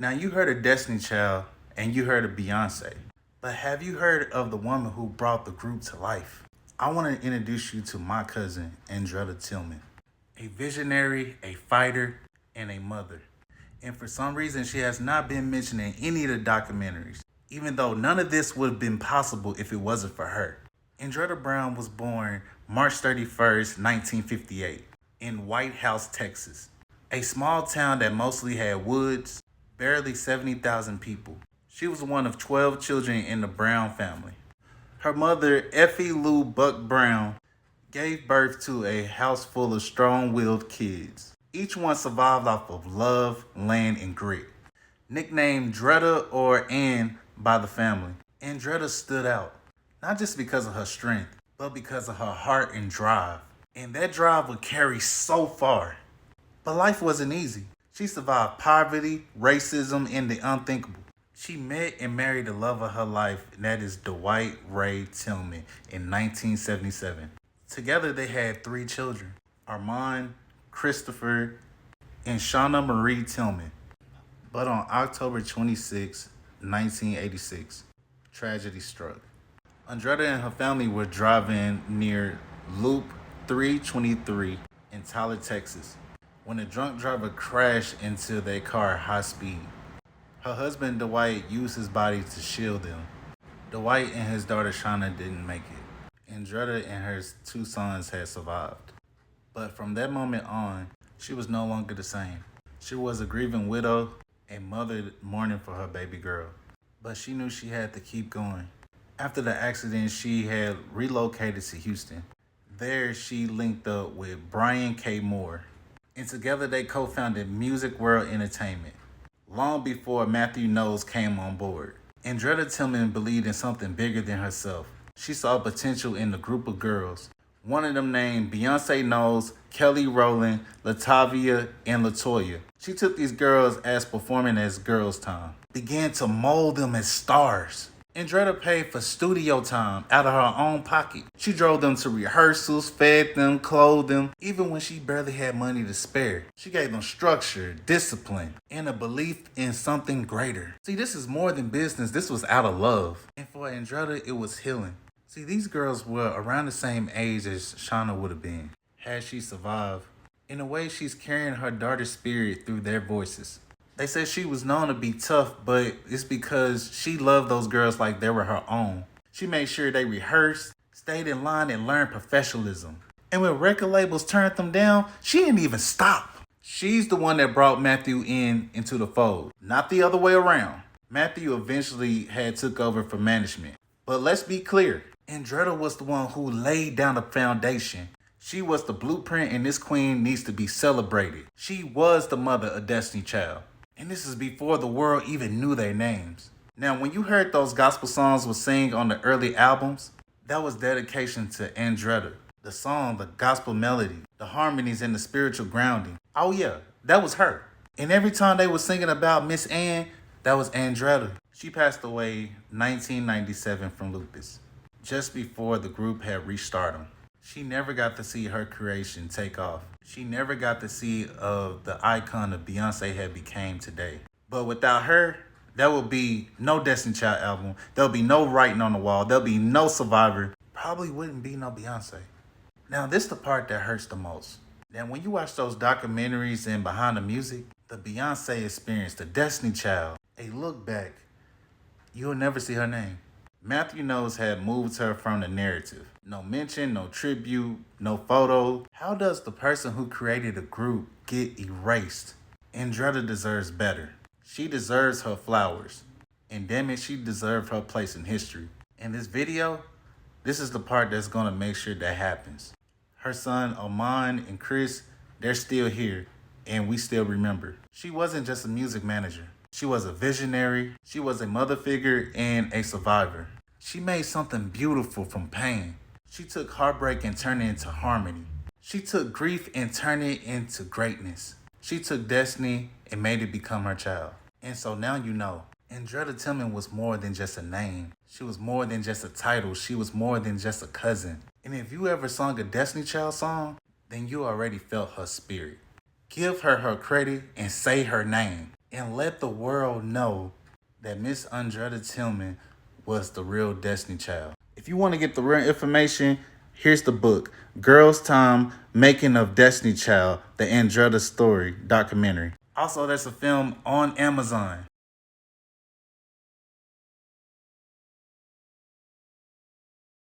Now you heard of Destiny Child and you heard of Beyonce, but have you heard of the woman who brought the group to life? I want to introduce you to my cousin, Andretta Tillman, a visionary, a fighter, and a mother. And for some reason, she has not been mentioned in any of the documentaries, even though none of this would have been possible if it wasn't for her. Andretta Brown was born March 31st, 1958, in White House, Texas, a small town that mostly had woods, barely 70,000 people. She was one of 12 children in the Brown family. Her mother, Effie Lou Buck Brown, gave birth to a house full of strong-willed kids. Each one survived off of love, land, and grit. Nicknamed Dretta or Ann by the family, Andretta stood out, not just because of her strength, but because of her heart and drive. And that drive would carry so far. But life wasn't easy. She survived poverty, racism, and the unthinkable. She met and married the love of her life, and that is Dwight Ray Tillman, in 1977. Together they had 3 children, Armand, Christopher, and Shauna Marie Tillman. But on October 26, 1986, tragedy struck. Andretta and her family were driving near Loop 323 in Tyler, Texas, when a drunk driver crashed into their car at high speed. Her husband Dwight used his body to shield them. Dwight and his daughter Shauna didn't make it. Andretta and her 2 sons had survived. But from that moment on, she was no longer the same. She was a grieving widow, a mother mourning for her baby girl. But she knew she had to keep going. After the accident, she had relocated to Houston. There, she linked up with Brian K. Moore, and together they co-founded Music World Entertainment, long before Matthew Knowles came on board. Andretta Tillman believed in something bigger than herself. She saw potential in the group of girls. One of them named Beyoncé Knowles, Kelly Rowland, Latavia, and Latoya. She took these girls as performing as Girls Time, began to mold them as stars. Andretta paid for studio time out of her own pocket. She drove them to rehearsals, fed them, clothed them, even when she barely had money to spare. She gave them structure, discipline, and a belief in something greater. See, this is more than business. This was out of love. And for Andretta, it was healing. See, these girls were around the same age as Shauna would have been, had she survived. In a way, she's carrying her daughter's spirit through their voices. They said she was known to be tough, but it's because she loved those girls like they were her own. She made sure they rehearsed, stayed in line, and learned professionalism. And when record labels turned them down, she didn't even stop. She's the one that brought Matthew into the fold, not the other way around. Matthew eventually had took over for management. But let's be clear, Andretta was the one who laid down the foundation. She was the blueprint, and this queen needs to be celebrated. She was the mother of Destiny Child. And this is before the world even knew their names. Now, when you heard those gospel songs was sang on the early albums, that was dedication to Andretta. The song, the gospel melody, the harmonies, and the spiritual grounding. Oh yeah, that was her. And every time they were singing about Miss Ann, that was Andretta. She passed away 1997 from lupus, just before the group had reached stardom. She never got to see her creation take off. She never got to see the icon of Beyoncé had became today. But without her, there will be no Destiny Child album. There'll be no Writing on the Wall. There'll be no Survivor. Probably wouldn't be no Beyoncé. Now, this is the part that hurts the most. Now, when you watch those documentaries and behind the music, the Beyoncé experience, the Destiny Child, a look back, you'll never see her name. Matthew Knowles had moved her from the narrative. No mention, no tribute, no photo. How does the person who created a group get erased? Andretta deserves better. She deserves her flowers. And damn it, she deserved her place in history. In this video, this is the part that's going to make sure that happens. Her son, Armand and Chris, they're still here, and we still remember. She wasn't just a music manager. She was a visionary, she was a mother figure, and a survivor. She made something beautiful from pain. She took heartbreak and turned it into harmony. She took grief and turned it into greatness. She took destiny and made it become her child. And so now you know, Andretta Tillman was more than just a name. She was more than just a title. She was more than just a cousin. And if you ever sung a Destiny Child song, then you already felt her spirit. Give her her credit and say her name. and let the world know that Miss Andretta Tillman was the real Destiny Child. If you want to get the real information, here's the book, Girls Time, Making of Destiny Child, the Andretta Story documentary. Also, there's a film on Amazon.